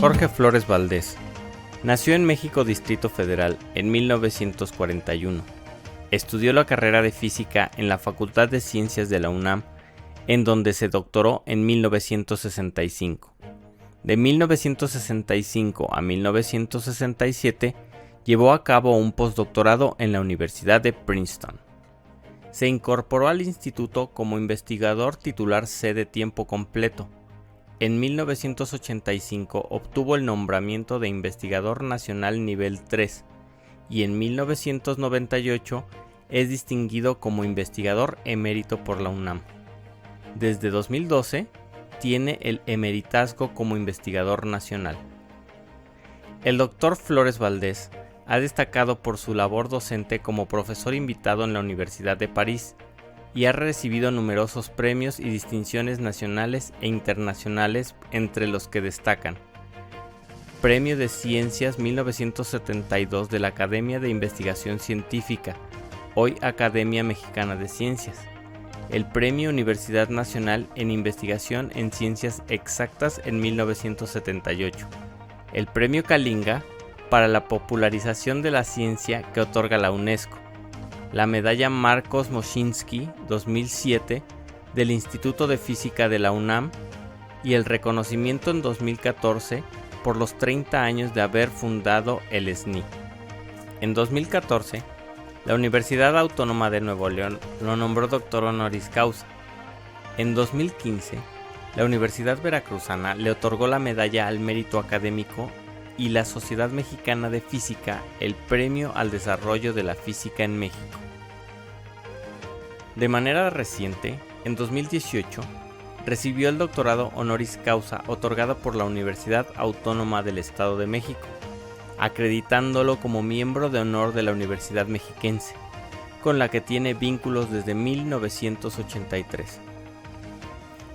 Jorge Flores Valdés nació en México, Distrito Federal, en 1941. Estudió la carrera de Física en la Facultad de Ciencias de la UNAM, en donde se doctoró en 1965. De 1965 a 1967 llevó a cabo un postdoctorado en la Universidad de Princeton. Se incorporó al instituto como investigador titular C de tiempo completo. En 1985 obtuvo el nombramiento de investigador nacional nivel 3 y en 1998 es distinguido como investigador emérito por la UNAM. Desde 2012 tiene el emeritazgo como investigador nacional. El Dr. Flores Valdés ha destacado por su labor docente como profesor invitado en la Universidad de París y ha recibido numerosos premios y distinciones nacionales e internacionales, entre los que destacan: Premio de Ciencias 1972 de la Academia de Investigación Científica, hoy Academia Mexicana de Ciencias; el Premio Universidad Nacional en Investigación en Ciencias Exactas en 1978; el Premio Kalinga para la popularización de la ciencia que otorga la UNESCO; la Medalla Marcos Moschinsky 2007 del Instituto de Física de la UNAM y el reconocimiento en 2014 por los 30 años de haber fundado el SNI. En 2014, la Universidad Autónoma de Nuevo León lo nombró doctor honoris causa. En 2015, la Universidad Veracruzana le otorgó la Medalla al Mérito Académico y la Sociedad Mexicana de Física el Premio al Desarrollo de la Física en México. De manera reciente, en 2018, recibió el doctorado honoris causa otorgado por la Universidad Autónoma del Estado de México, acreditándolo como miembro de honor de la Universidad Mexiquense, con la que tiene vínculos desde 1983.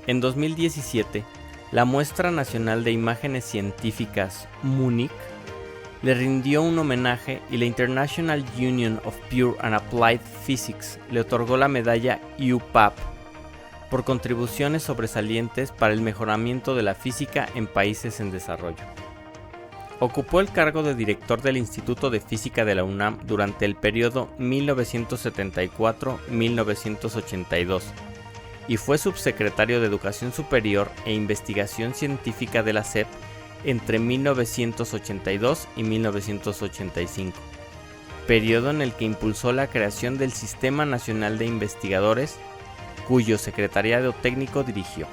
En 2017, la Muestra Nacional de Imágenes Científicas Múnich le rindió un homenaje y la International Union of Pure and Applied Physics le otorgó la medalla UPAP por contribuciones sobresalientes para el mejoramiento de la física en países en desarrollo. Ocupó el cargo de director del Instituto de Física de la UNAM durante el periodo 1974-1982 y fue subsecretario de Educación Superior e Investigación Científica de la SEP entre 1982 y 1985, periodo en el que impulsó la creación del Sistema Nacional de Investigadores, cuyo secretariado técnico dirigió.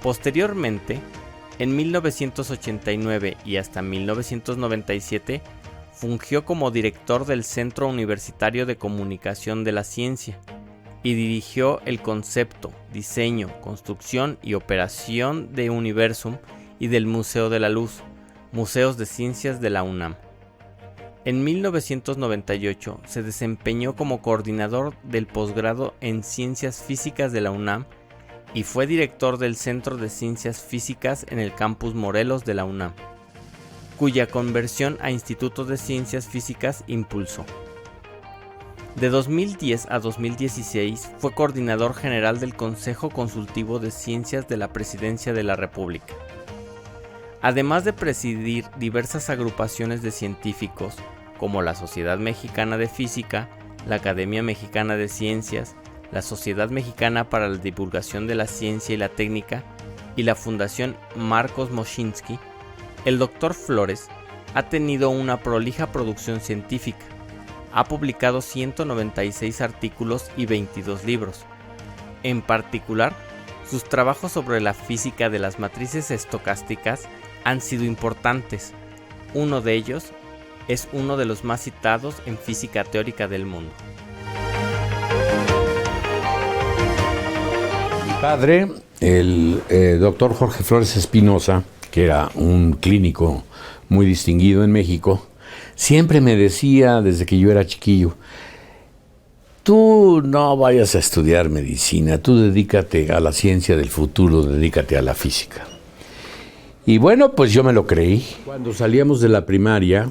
Posteriormente, en 1989 y hasta 1997, fungió como director del Centro Universitario de Comunicación de la Ciencia y dirigió el concepto, diseño, construcción y operación de Universum y del Museo de la Luz, Museos de Ciencias de la UNAM. En 1998 se desempeñó como coordinador del posgrado en Ciencias Físicas de la UNAM y fue director del Centro de Ciencias Físicas en el Campus Morelos de la UNAM, cuya conversión a Instituto de Ciencias Físicas impulsó. De 2010 a 2016 fue coordinador general del Consejo Consultivo de Ciencias de la Presidencia de la República. Además de presidir diversas agrupaciones de científicos, como la Sociedad Mexicana de Física, la Academia Mexicana de Ciencias, la Sociedad Mexicana para la Divulgación de la Ciencia y la Técnica y la Fundación Marcos Moschinsky, el Dr. Flores ha tenido una prolija producción científica. Ha publicado 196 artículos y 22 libros. En particular, sus trabajos sobre la física de las matrices estocásticas han sido importantes. Uno de ellos es uno de los más citados en física teórica del mundo. Mi padre, el doctor Jorge Flores Espinosa, que era un clínico muy distinguido en México, siempre me decía desde que yo era chiquillo: tú no vayas a estudiar medicina, tú dedícate a la ciencia del futuro, dedícate a la física. Y bueno, pues yo me lo creí. Cuando salíamos de la primaria,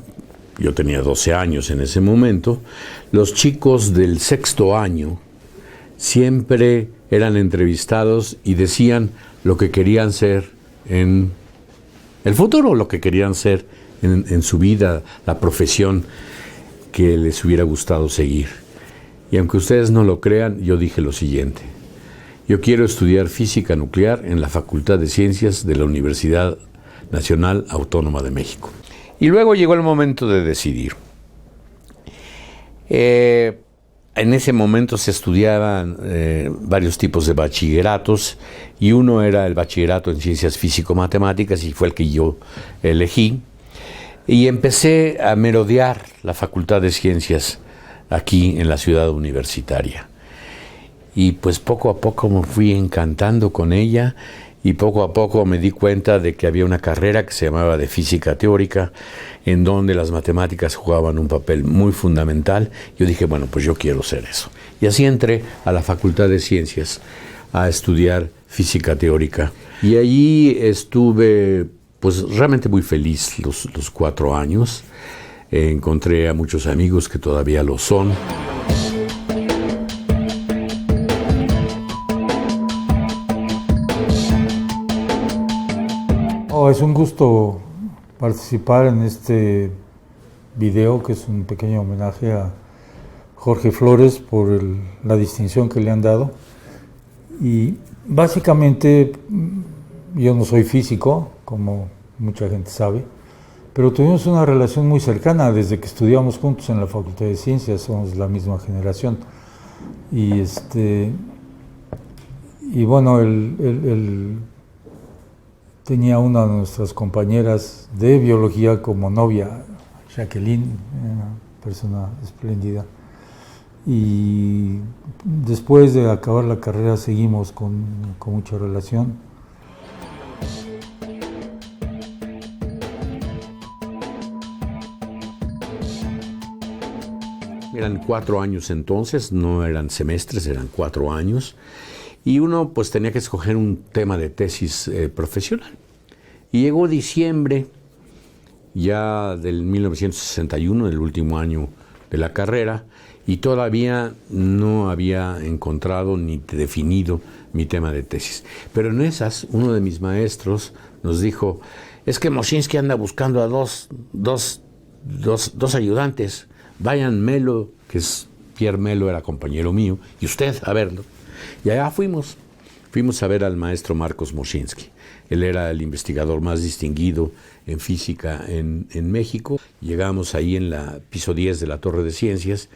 yo tenía 12 años en ese momento, los chicos del sexto año siempre eran entrevistados y decían lo que querían ser en el futuro, lo que querían ser en su vida, la profesión que les hubiera gustado seguir. Y aunque ustedes no lo crean, yo dije lo siguiente: yo quiero estudiar física nuclear en la Facultad de Ciencias de la Universidad Nacional Autónoma de México. Y luego llegó el momento de decidir. En ese momento se estudiaban varios tipos de bachilleratos, y uno era el bachillerato en Ciencias Físico-Matemáticas, y fue el que yo elegí. Y empecé a merodear la Facultad de Ciencias aquí en la ciudad universitaria. Y pues poco a poco me fui encantando con ella, y poco a poco me di cuenta de que había una carrera que se llamaba de Física Teórica, en donde las matemáticas jugaban un papel muy fundamental. Yo dije, bueno, pues yo quiero ser eso. Y así entré a la Facultad de Ciencias a estudiar Física Teórica. Y allí estuve pues realmente muy feliz los 4 años. Encontré a muchos amigos que todavía lo son. Es un gusto participar en este video, que es un pequeño homenaje a Jorge Flores por la distinción que le han dado. Y básicamente yo no soy físico, como mucha gente sabe, pero tuvimos una relación muy cercana desde que estudiamos juntos en la Facultad de Ciencias. Somos la misma generación. Y bueno, tenía una de nuestras compañeras de biología como novia, Jacqueline, una persona espléndida. Y después de acabar la carrera seguimos con mucha relación. Eran 4 años entonces, no eran semestres, eran 4 años. Y uno pues tenía que escoger un tema de tesis profesional. Y llegó diciembre ya del 1961, el último año de la carrera, y todavía no había encontrado ni definido mi tema de tesis. Pero en esas, uno de mis maestros nos dijo: es que Moschinsky anda buscando a dos ayudantes. Vayan Melo, que es Pierre Melo, era compañero mío, y usted a verlo. Y allá fuimos a ver al maestro Marcos Moschinsky. Él era el investigador más distinguido en física en México. Llegamos ahí en la piso 10 de la Torre de Ciencias.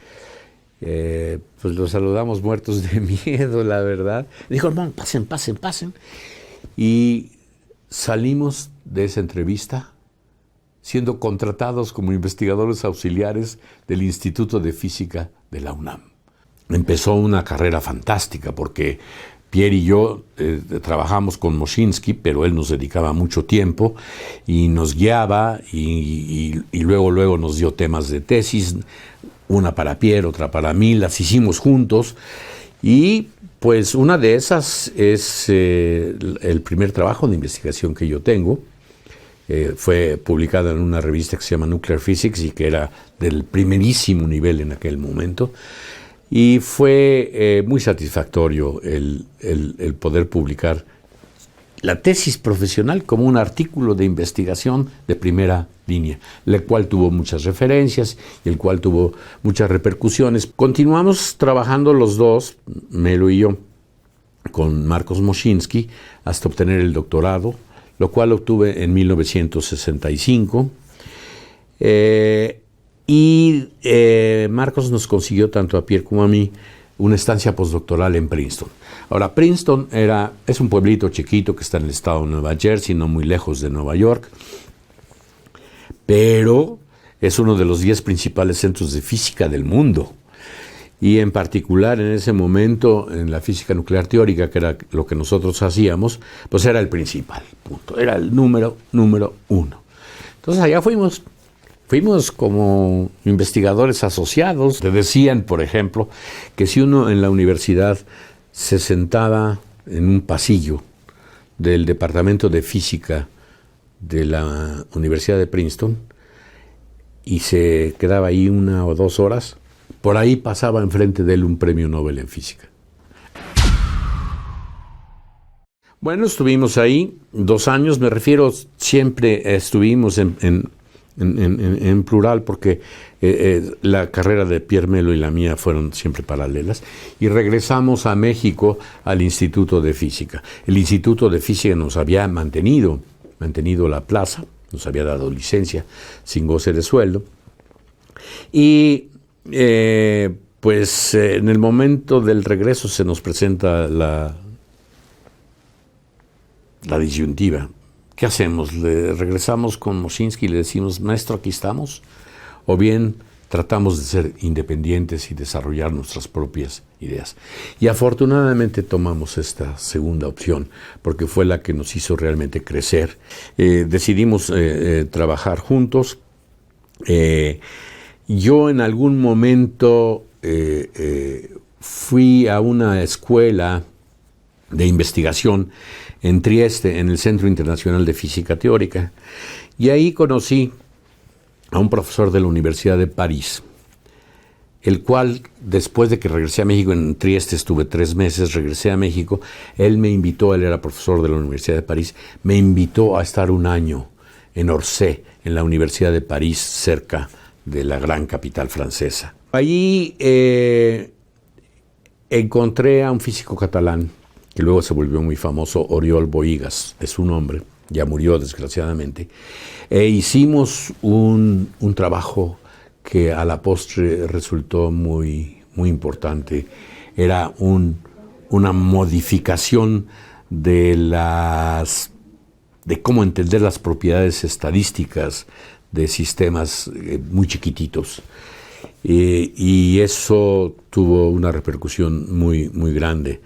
Pues los saludamos muertos de miedo, la verdad. Dijo: hermano, pasen. Y salimos de esa entrevista siendo contratados como investigadores auxiliares del Instituto de Física de la UNAM. Empezó una carrera fantástica, porque Pierre y yo trabajamos con Moschinsky, pero él nos dedicaba mucho tiempo y nos guiaba, y luego nos dio temas de tesis, una para Pierre, otra para mí, las hicimos juntos. Y pues una de esas es el primer trabajo de investigación que yo tengo. Fue publicada en una revista que se llama Nuclear Physics, y que era del primerísimo nivel en aquel momento. Y fue muy satisfactorio el poder publicar la tesis profesional como un artículo de investigación de primera línea, el cual tuvo muchas referencias y el cual tuvo muchas repercusiones. Continuamos trabajando los dos, Melo y yo, con Marcos Moschinsky hasta obtener el doctorado, lo cual obtuve en 1965. Marcos nos consiguió, tanto a Pierre como a mí, una estancia postdoctoral en Princeton. Ahora, Princeton es un pueblito chiquito que está en el estado de Nueva Jersey, no muy lejos de Nueva York, pero es uno de los 10 principales centros de física del mundo. Y en particular en ese momento, en la física nuclear teórica, que era lo que nosotros hacíamos, pues era el principal punto, era el número 1. Entonces allá fuimos como investigadores asociados. Te decían, por ejemplo, que si uno en la universidad se sentaba en un pasillo del Departamento de Física de la Universidad de Princeton y se quedaba ahí 1 o 2 horas, por ahí pasaba enfrente de él un premio Nobel en física. Bueno, estuvimos ahí 2 años, me refiero, siempre estuvimos en plural porque la carrera de Pierre Melo y la mía fueron siempre paralelas, y regresamos a México al Instituto de Física. El Instituto de Física nos había mantenido la plaza, nos había dado licencia sin goce de sueldo, y pues en el momento del regreso se nos presenta la disyuntiva. ¿Qué hacemos? ¿Le regresamos con Moschinsky y le decimos, maestro, aquí estamos? ¿O bien tratamos de ser independientes y desarrollar nuestras propias ideas? Y afortunadamente tomamos esta segunda opción, porque fue la que nos hizo realmente crecer. Decidimos trabajar juntos. Yo en algún momento fui a una escuela de investigación en Trieste, en el Centro Internacional de Física Teórica, y ahí conocí a un profesor de la Universidad de París, el cual, después de que regresé a México, en Trieste estuve 3 meses, regresé a México, él me invitó, él era profesor de la Universidad de París, me invitó a estar 1 año en Orsay, en la Universidad de París, cerca de la gran capital francesa. Allí encontré a un físico catalán, que luego se volvió muy famoso, Oriol Bohigas, es su nombre, ya murió desgraciadamente, e hicimos un trabajo que a la postre resultó muy, muy importante. Era una modificación de cómo entender las propiedades estadísticas de sistemas muy chiquititos. Y eso tuvo una repercusión muy, muy grande.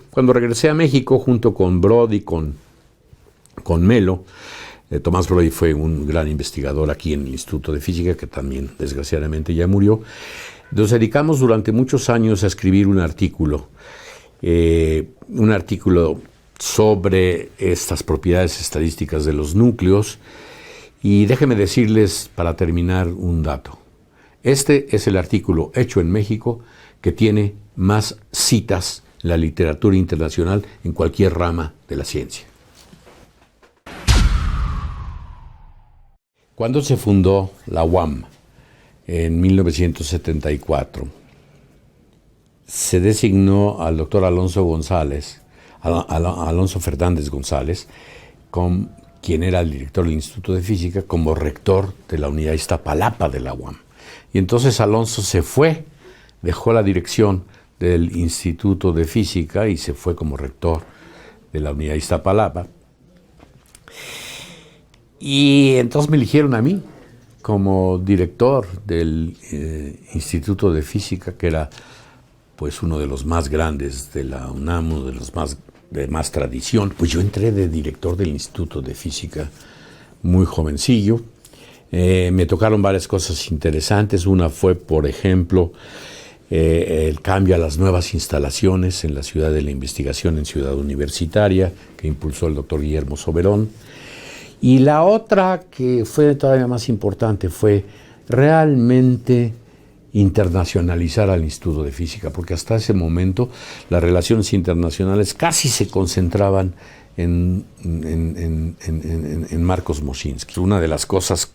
Cuando regresé a México, junto con Brody, con Melo, Tomás Brody fue un gran investigador aquí en el Instituto de Física, que también desgraciadamente ya murió. Nos dedicamos durante muchos años a escribir un artículo sobre estas propiedades estadísticas de los núcleos. Y déjenme decirles, para terminar, un dato. Este es el artículo hecho en México que tiene más citas en la literatura internacional en cualquier rama de la ciencia. Cuando se fundó la UAM en 1974, se designó al doctor Alonso Fernández González, quien era el director del Instituto de Física, como rector de la unidad Iztapalapa de la UAM. Y entonces Alonso se fue, dejó la dirección del Instituto de Física y se fue como rector de la unidad Iztapalapa. Y entonces me eligieron a mí como director del Instituto de Física, que era pues uno de los más grandes de la UNAM, uno de los de más tradición. Pues yo entré de director del Instituto de Física muy jovencillo. Me tocaron varias cosas interesantes. Una fue, por ejemplo, el cambio a las nuevas instalaciones en la Ciudad de la Investigación, en Ciudad Universitaria, que impulsó el doctor Guillermo Soberón. Y la otra, que fue todavía más importante, fue realmente internacionalizar al Instituto de Física, porque hasta ese momento las relaciones internacionales casi se concentraban en Marcos Moschinsky. Una de las cosas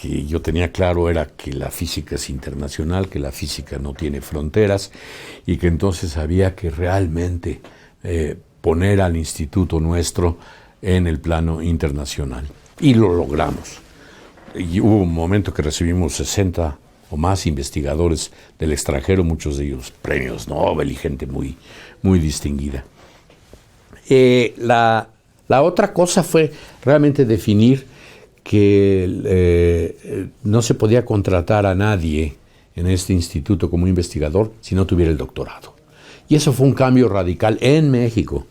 que yo tenía claro era que la física es internacional, que la física no tiene fronteras, y que entonces había que realmente poner al instituto nuestro en el plano internacional. Y lo logramos. Y hubo un momento que recibimos 60 o más investigadores del extranjero, muchos de ellos premios Nobel y gente muy, muy distinguida. La otra cosa fue realmente definir que no se podía contratar a nadie en este instituto como investigador si no tuviera el doctorado. Y eso fue un cambio radical en México.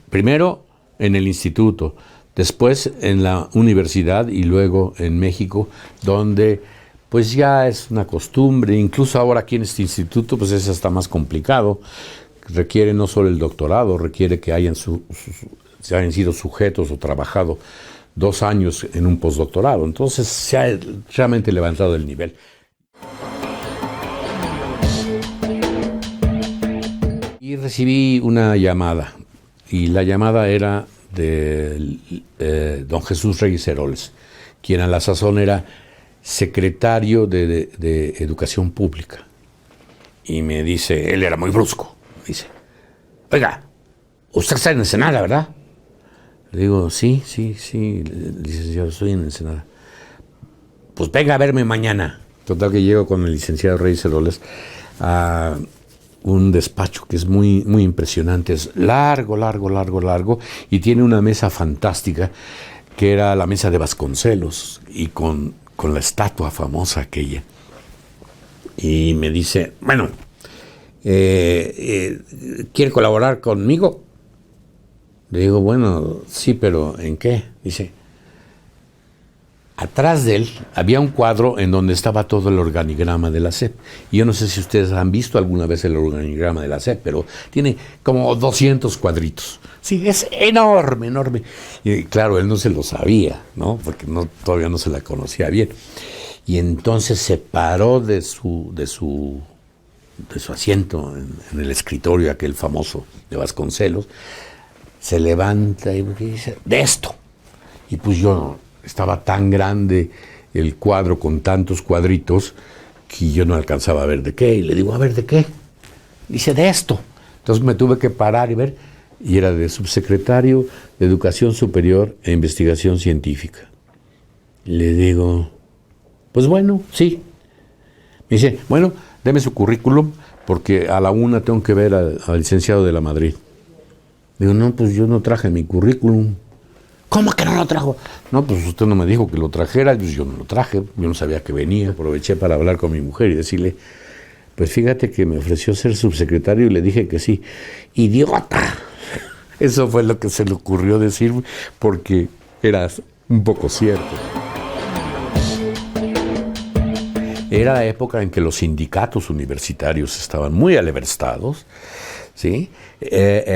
Primero en el instituto, después en la universidad y luego en México, donde pues ya es una costumbre. Incluso ahora aquí en este instituto pues es hasta más complicado. Requiere no solo el doctorado, requiere que se hayan sido sujetos o trabajado 2 años en un postdoctorado. Entonces se ha realmente levantado el nivel. Y recibí una llamada, y la llamada era de don Jesús Reyes Heroles, quien a la sazón era secretario de Educación Pública. Y me dice, él era muy brusco, me dice, oiga, usted está en Ensenada, ¿verdad? Le digo, sí, licenciado, estoy en Ensenada. Pues venga a verme mañana. Total que llego con el licenciado Reyes Heroles a un despacho que es muy, muy impresionante, es largo, y tiene una mesa fantástica, que era la mesa de Vasconcelos, y con la estatua famosa aquella. Y me dice, bueno, ¿quiere colaborar conmigo? Le digo, bueno, sí, pero ¿en qué? Dice, atrás de él había un cuadro en donde estaba todo el organigrama de la SEP. Y yo no sé si ustedes han visto alguna vez el organigrama de la SEP, pero tiene como 200 cuadritos. Sí, es enorme. Y claro, él no se lo sabía, ¿no? Porque todavía no se la conocía bien. Y entonces se paró de su asiento en el escritorio aquel famoso de Vasconcelos, se levanta y dice, de esto. Y pues yo estaba tan grande el cuadro con tantos cuadritos que yo no alcanzaba a ver de qué. Y le digo, a ver, ¿de qué? Dice, de esto. Entonces me tuve que parar y ver, y era de subsecretario de Educación Superior e Investigación Científica. Y le digo, pues bueno, sí. Me dice, bueno, deme su currículum, porque a la 1 tengo que ver al licenciado de la Madrid. Digo, no, pues yo no traje mi currículum. ¿Cómo que no lo trajo? No, pues usted no me dijo que lo trajera, pues yo no lo traje, yo no sabía que venía. Aproveché para hablar con mi mujer y decirle, pues fíjate que me ofreció ser subsecretario y le dije que sí. ¡Idiota! Eso fue lo que se le ocurrió decir, porque era un poco cierto. Era la época en que los sindicatos universitarios estaban muy aleverstados, ¿sí?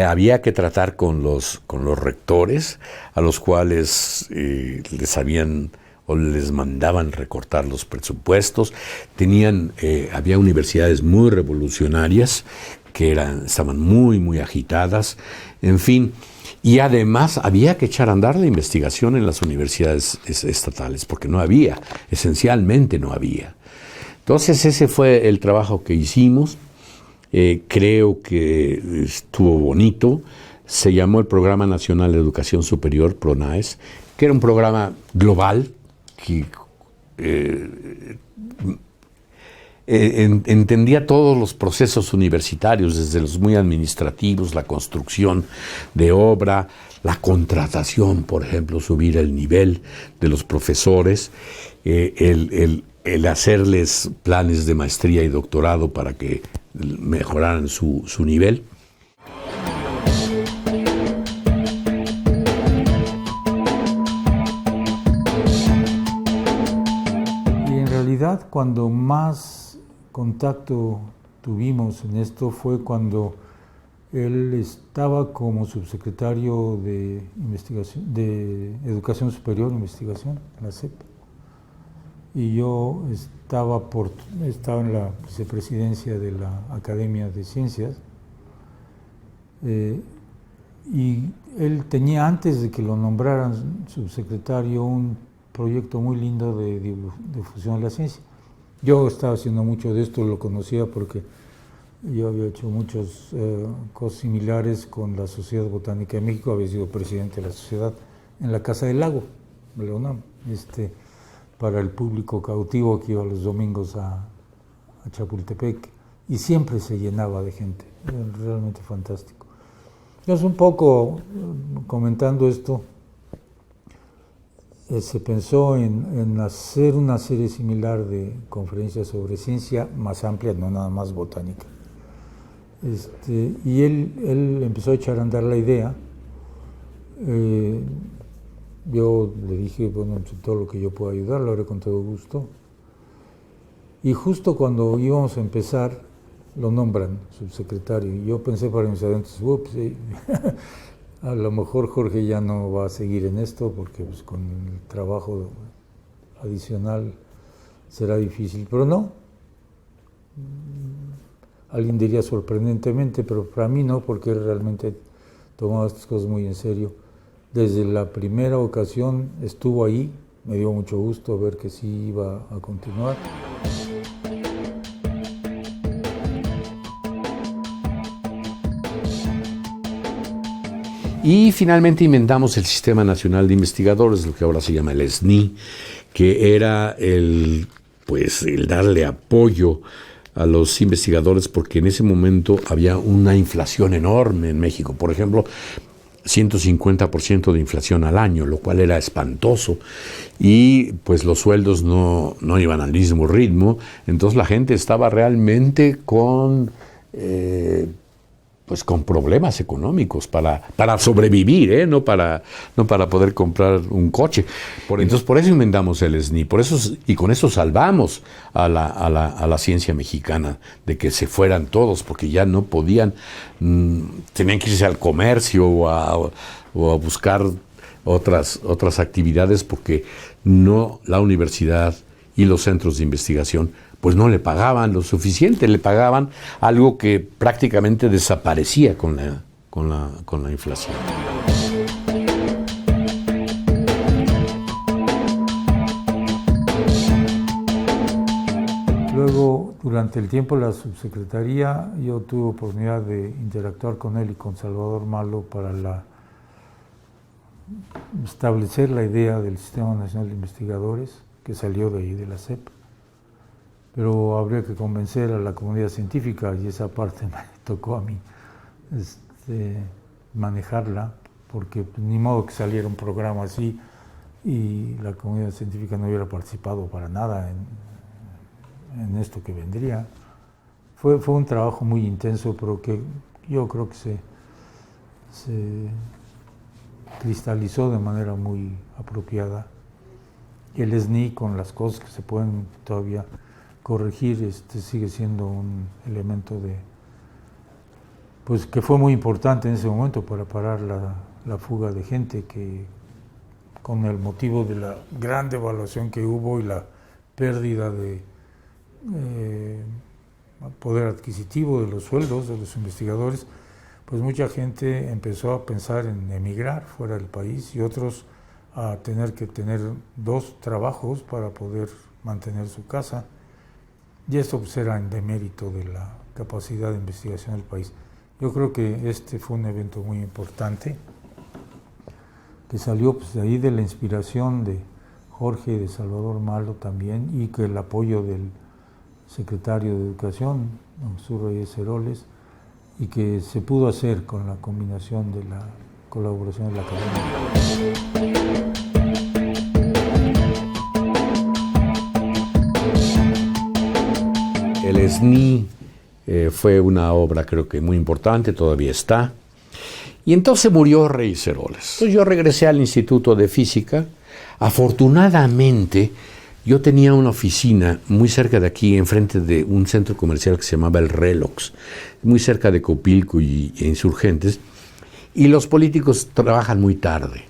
Había que tratar con los rectores, a los cuales les habían o les mandaban recortar los presupuestos. Había universidades muy revolucionarias que estaban muy, muy agitadas, en fin. Y además había que echar a andar la investigación en las universidades estatales, porque esencialmente no había. Entonces ese fue el trabajo que hicimos. Creo que estuvo bonito. Se llamó el Programa Nacional de Educación Superior, PRONAES, que era un programa global que entendía todos los procesos universitarios, desde los muy administrativos, la construcción de obra, la contratación, por ejemplo, subir el nivel de los profesores, el hacerles planes de maestría y doctorado para que mejoraran su nivel. Y en realidad, cuando más contacto tuvimos en esto fue cuando él estaba como subsecretario de Educación Superior e Investigación, la SEP. Y yo estaba en la vicepresidencia de la Academia de Ciencias, y él tenía, antes de que lo nombraran subsecretario, un proyecto muy lindo de difusión de la ciencia. Yo estaba haciendo mucho de esto, lo conocía porque yo había hecho muchas cosas similares con la Sociedad Botánica de México, había sido presidente de la sociedad en la Casa del Lago, de la UNAM, para el público cautivo que iba los domingos a Chapultepec, y siempre se llenaba de gente, era realmente fantástico. Entonces, un poco comentando esto, se pensó en hacer una serie similar de conferencias sobre ciencia más amplia, no nada más botánica. Y él empezó a echar a andar la idea. Yo le dije, bueno, todo lo que yo pueda ayudar, lo haré con todo gusto. Y justo cuando íbamos a empezar, lo nombran subsecretario. Y yo pensé para mis adentros, ups, a lo mejor Jorge ya no va a seguir en esto, porque pues, con el trabajo adicional será difícil. Pero no. alguien diría sorprendentemente, pero para mí no, porque él realmente tomaba estas cosas muy en serio. Desde la primera ocasión estuvo ahí, me dio mucho gusto ver que sí iba a continuar. Y finalmente inventamos el Sistema Nacional de Investigadores, lo que ahora se llama el SNI, que era el darle apoyo a los investigadores, porque en ese momento había una inflación enorme en México. Por ejemplo, 150% de inflación al año, lo cual era espantoso, y pues los sueldos no iban al mismo ritmo. Entonces la gente estaba realmente con problemas económicos para sobrevivir, no para poder comprar un coche. Entonces por eso inventamos el SNI, y con eso salvamos a la ciencia mexicana de que se fueran todos, porque ya no podían, tenían que irse al comercio o a buscar otras actividades, porque la universidad y los centros de investigación pues no le pagaban lo suficiente, le pagaban algo que prácticamente desaparecía con la inflación. Luego, durante el tiempo de la subsecretaría, yo tuve oportunidad de interactuar con él y con Salvador Malo para establecer la idea del Sistema Nacional de Investigadores, que salió de ahí, de la SEP. Pero habría que convencer a la comunidad científica, y esa parte me tocó a mí manejarla, porque ni modo que saliera un programa así y la comunidad científica no hubiera participado para nada en esto que vendría. Fue un trabajo muy intenso, pero que yo creo que se cristalizó de manera muy apropiada. El SNI, con las cosas que se pueden todavía corregir, sigue siendo un elemento que fue muy importante en ese momento para parar la fuga de gente, que con el motivo de la gran devaluación que hubo y la pérdida de poder adquisitivo de los sueldos de los investigadores, pues mucha gente empezó a pensar en emigrar fuera del país, y otros a tener que tener 2 trabajos para poder mantener su casa. Y eso pues era en demérito de la capacidad de investigación del país. Yo creo que este fue un evento muy importante, que salió pues de ahí, de la inspiración de Jorge y de Salvador Malo también, y que el apoyo del secretario de Educación, Jesús Reyes Heroles, y que se pudo hacer con la combinación de la colaboración de la academia. El SNI fue una obra, creo que muy importante, todavía está. Y entonces murió Reyes Heroles. Entonces yo regresé al Instituto de Física. Afortunadamente, yo tenía una oficina muy cerca de aquí, enfrente de un centro comercial que se llamaba el Relox, muy cerca de Copilco e Insurgentes. Y los políticos trabajan muy tarde.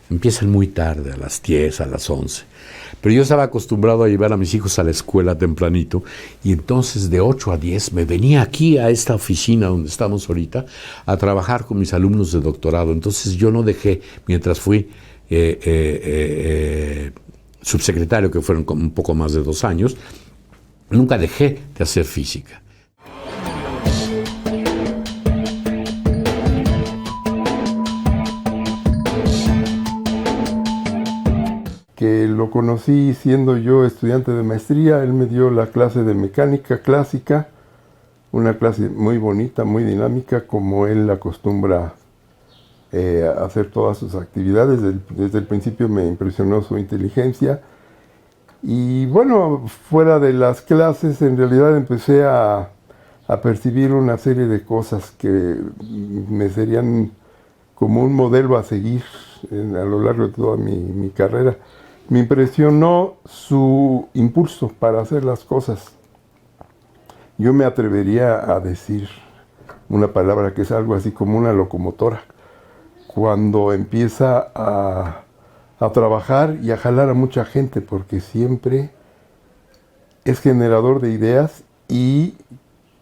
Empiezan muy tarde, a las 10, a las 11. Pero yo estaba acostumbrado a llevar a mis hijos a la escuela tempranito, y entonces de 8 a 10 me venía aquí a esta oficina donde estamos ahorita a trabajar con mis alumnos de doctorado. Entonces yo no dejé, mientras fui subsecretario, que fueron un poco más de 2 años, nunca dejé de hacer física. Que lo conocí siendo yo estudiante de maestría. Él me dio la clase de mecánica clásica, una clase muy bonita, muy dinámica, como él acostumbra a hacer todas sus actividades. Desde el principio me impresionó su inteligencia. Y bueno, fuera de las clases, en realidad empecé a percibir una serie de cosas que me serían como un modelo a seguir a lo largo de toda mi carrera. Me impresionó su impulso para hacer las cosas. Yo me atrevería a decir una palabra que es algo así como una locomotora. Cuando empieza a trabajar y a jalar a mucha gente, porque siempre es generador de ideas y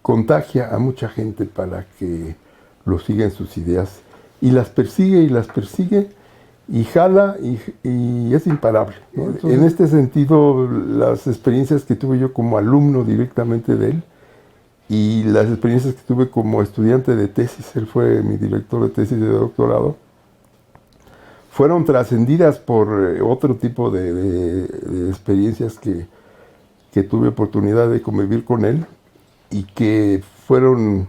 contagia a mucha gente para que lo siga en sus ideas y las persigue y jala y es imparable, ¿no? Entonces, en este sentido, las experiencias que tuve yo como alumno directamente de él y las experiencias que tuve como estudiante de tesis, él fue mi director de tesis de doctorado, fueron trascendidas por otro tipo de experiencias que tuve oportunidad de convivir con él y que fueron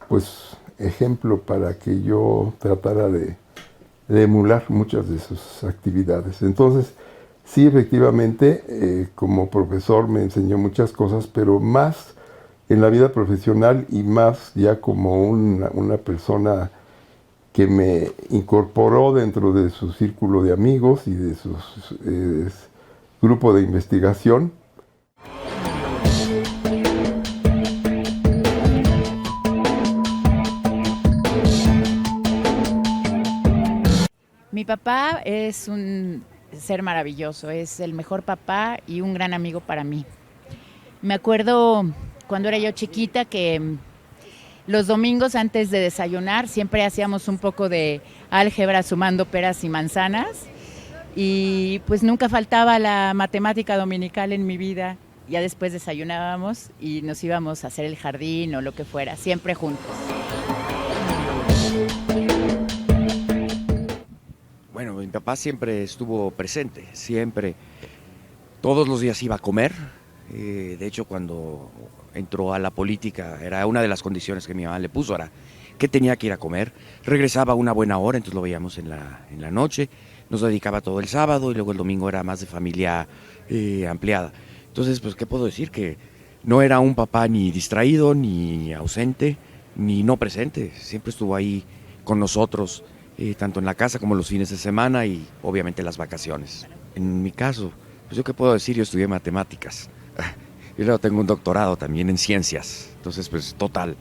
pues ejemplo para que yo tratara de emular muchas de sus actividades. Entonces, sí, efectivamente, como profesor me enseñó muchas cosas, pero más en la vida profesional y más ya como una persona que me incorporó dentro de su círculo de amigos y de su grupo de investigación. Mi papá es un ser maravilloso, es el mejor papá y un gran amigo para mí. Me acuerdo cuando era yo chiquita que los domingos antes de desayunar siempre hacíamos un poco de álgebra sumando peras y manzanas y pues nunca faltaba la matemática dominical en mi vida. Ya después desayunábamos y nos íbamos a hacer el jardín o lo que fuera, siempre juntos. Bueno, mi papá siempre estuvo presente, siempre, todos los días iba a comer. De hecho, cuando entró a la política, era una de las condiciones que mi mamá le puso, era que tenía que ir a comer. Regresaba a una buena hora, entonces lo veíamos en la noche, nos dedicaba todo el sábado y luego el domingo era más de familia ampliada. Entonces, pues, ¿qué puedo decir? Que no era un papá ni distraído, ni ausente, ni no presente, siempre estuvo ahí con nosotros. Tanto en la casa como los fines de semana y obviamente las vacaciones. En mi caso, pues yo qué puedo decir, yo estudié matemáticas y luego tengo un doctorado también en ciencias, entonces pues total.